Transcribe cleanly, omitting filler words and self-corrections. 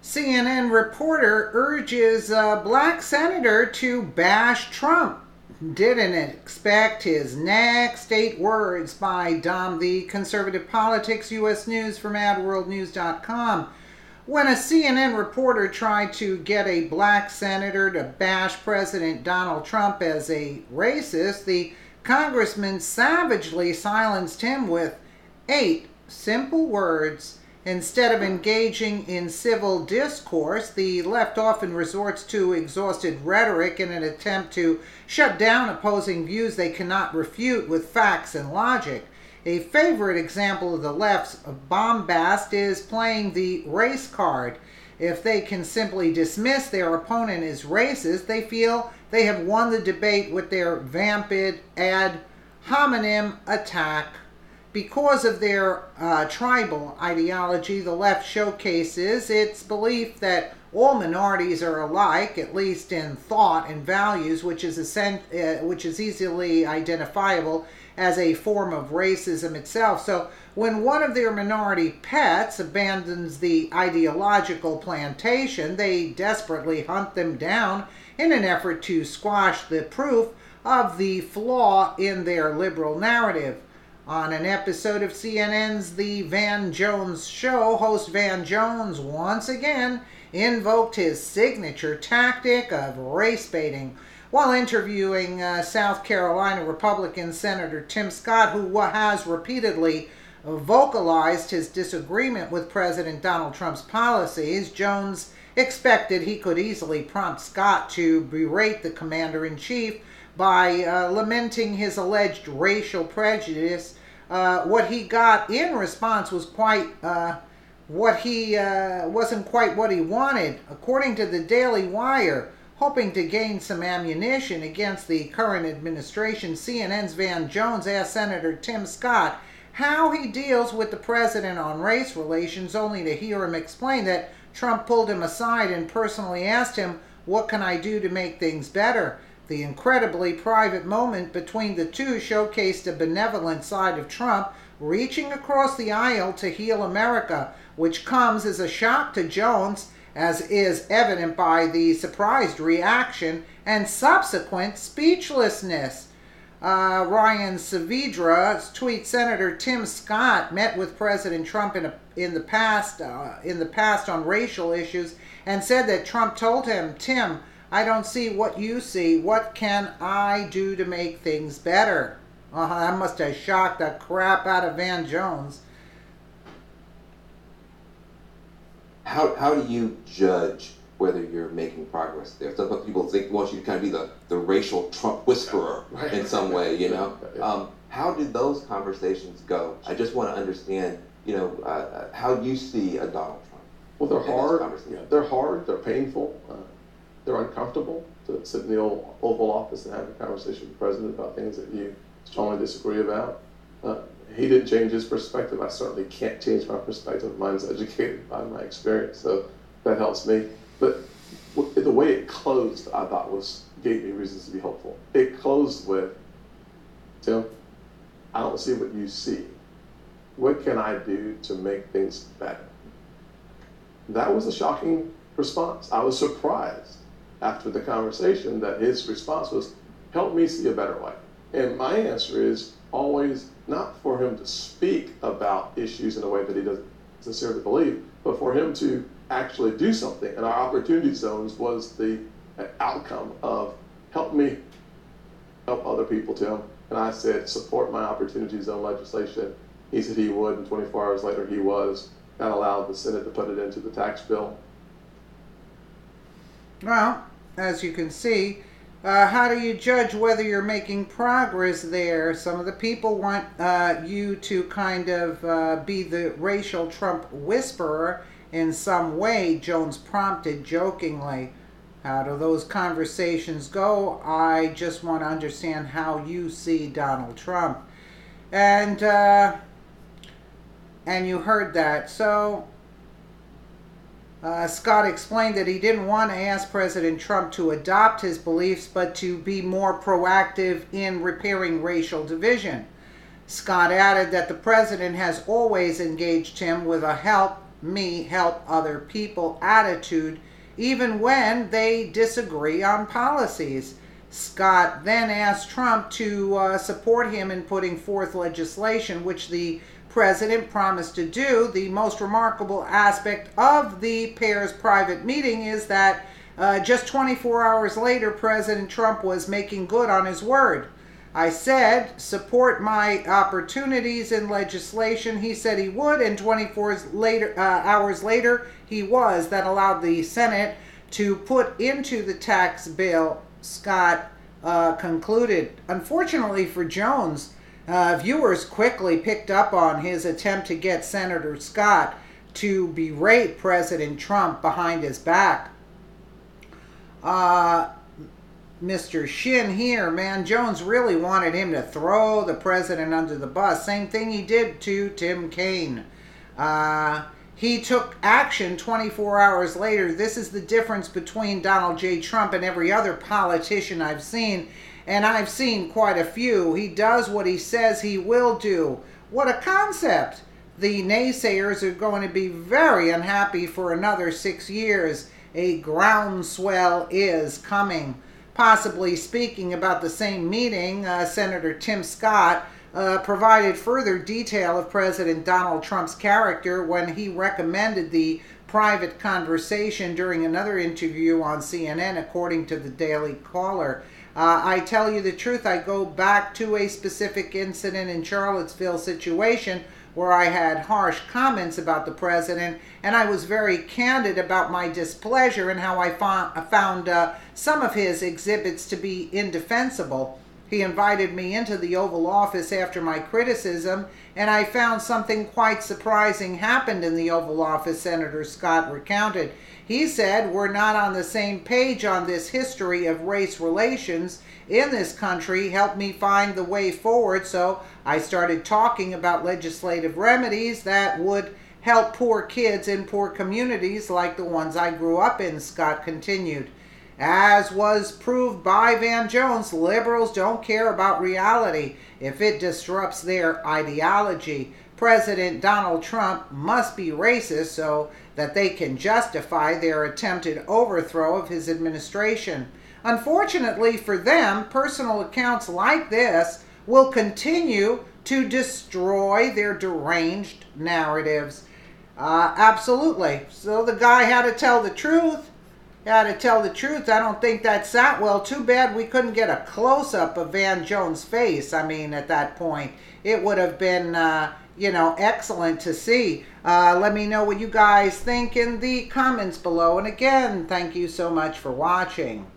CNN reporter urges a black senator to bash Trump. Didn't expect his next 8 words by Dom the Conservative Politics U.S. News from AdWorldNews.com. When a CNN reporter tried to get a black senator to bash President Donald Trump as a racist, the congressman savagely silenced him with 8 simple words. Instead of engaging in civil discourse, the left often resorts to exhausted rhetoric in an attempt to shut down opposing views they cannot refute with facts and logic. A favorite example of the left's bombast is playing the race card. If they can simply dismiss their opponent as racist, they feel they have won the debate with their vapid ad hominem attack. Because of their tribal ideology, the left showcases its belief that all minorities are alike, at least in thought and values, which is easily identifiable as a form of racism itself. So when one of their minority pets abandons the ideological plantation, they desperately hunt them down in an effort to squash the proof of the flaw in their liberal narrative. On an episode of CNN's The Van Jones Show, host Van Jones once again invoked his signature tactic of race baiting while interviewing South Carolina Republican Senator Tim Scott, who has repeatedly vocalized his disagreement with President Donald Trump's policies. Jones expected he could easily prompt Scott to berate the commander-in-chief by lamenting his alleged racial prejudice. What he got in response was wasn't quite what he wanted. According to the Daily Wire, hoping to gain some ammunition against the current administration, CNN's Van Jones asked Senator Tim Scott how he deals with the president on race relations, only to hear him explain that Trump pulled him aside and personally asked him, "What can I do to make things better?" The incredibly private moment between the two showcased a benevolent side of Trump reaching across the aisle to heal America, which comes as a shock to Jones, as is evident by the surprised reaction and subsequent speechlessness. Ryan Saavedra tweets Senator Tim Scott met with President Trump in the past on racial issues and said that Trump told him, "Tim, I don't see what you see. What can I do to make things better?" That must have shocked the crap out of Van Jones. How do you judge whether you're making progress there? Some people want you to kind of be the racial Trump whisperer in some way, you know? How did those conversations go? I just want to understand, how you see a Donald Trump. Well, they're hard. Yeah, they're hard. They're painful. They're uncomfortable to sit in the Oval Office and have a conversation with the president about things that you strongly disagree about. He didn't change his perspective. I certainly can't change my perspective. Mine's educated by my experience, so that helps me. But the way it closed, I thought, gave me reasons to be hopeful. It closed with, "Tim, I don't see what you see. What can I do to make things better?" That was a shocking response. I was surprised after the conversation that his response was, "Help me see a better way." And my answer is always not for him to speak about issues in a way that he doesn't sincerely believe, but for him to actually do something. And our opportunity zones was the outcome of help me help other people, Tim. And I said, support my opportunity zone legislation. He said he would, and 24 hours later he was. That allowed the Senate to put it into the tax bill. Well, as you can see, how do you judge whether you're making progress there? Some of the people want you to kind of be the racial Trump whisperer in some way, Jones prompted jokingly. How do those conversations go? I just want to understand how you see Donald Trump. And you heard that. So Scott explained that he didn't want to ask President Trump to adopt his beliefs, but to be more proactive in repairing racial division. Scott added that the president has always engaged him with a help me help other people attitude, even when they disagree on policies. Scott then asked Trump to support him in putting forth legislation, which the president promised to do. The most remarkable aspect of the pair's private meeting is that just 24 hours later, President Trump was making good on his word. I said, support my opportunities in legislation. He said he would, and 24 hours later, he was. That allowed the Senate to put into the tax bill, Scott concluded. Unfortunately for Jones, viewers quickly picked up on his attempt to get Senator Scott to berate President Trump behind his back. Mr. Shin here, man, Jones really wanted him to throw the president under the bus. Same thing he did to Tim Kaine. He took action 24 hours later. This is the difference between Donald J. Trump and every other politician I've seen, and I've seen quite a few. He does what he says he will do. What a concept! The naysayers are going to be very unhappy for another 6 years. A groundswell is coming. Possibly speaking about the same meeting, Senator Tim Scott provided further detail of President Donald Trump's character when he recommended the private conversation during another interview on CNN, according to the Daily Caller. I tell you the truth, I go back to a specific incident in Charlottesville situation where I had harsh comments about the president, and I was very candid about my displeasure and how I found some of his exhibits to be indefensible. He invited me into the Oval Office after my criticism, and I found something quite surprising happened in the Oval Office, Senator Scott recounted. He said, we're not on the same page on this history of race relations in this country. Help me find the way forward. So I started talking about legislative remedies that would help poor kids in poor communities like the ones I grew up in, Scott continued. As was proved by Van Jones, liberals don't care about reality if it disrupts their ideology. President Donald Trump must be racist so that they can justify their attempted overthrow of his administration. Unfortunately for them, personal accounts like this will continue to destroy their deranged narratives. Absolutely. So the guy had to tell the truth. I don't think that sat well. Too bad we couldn't get a close-up of Van Jones' face. I mean, at that point, it would have been, excellent to see. Let me know what you guys think in the comments below. And again, thank you so much for watching.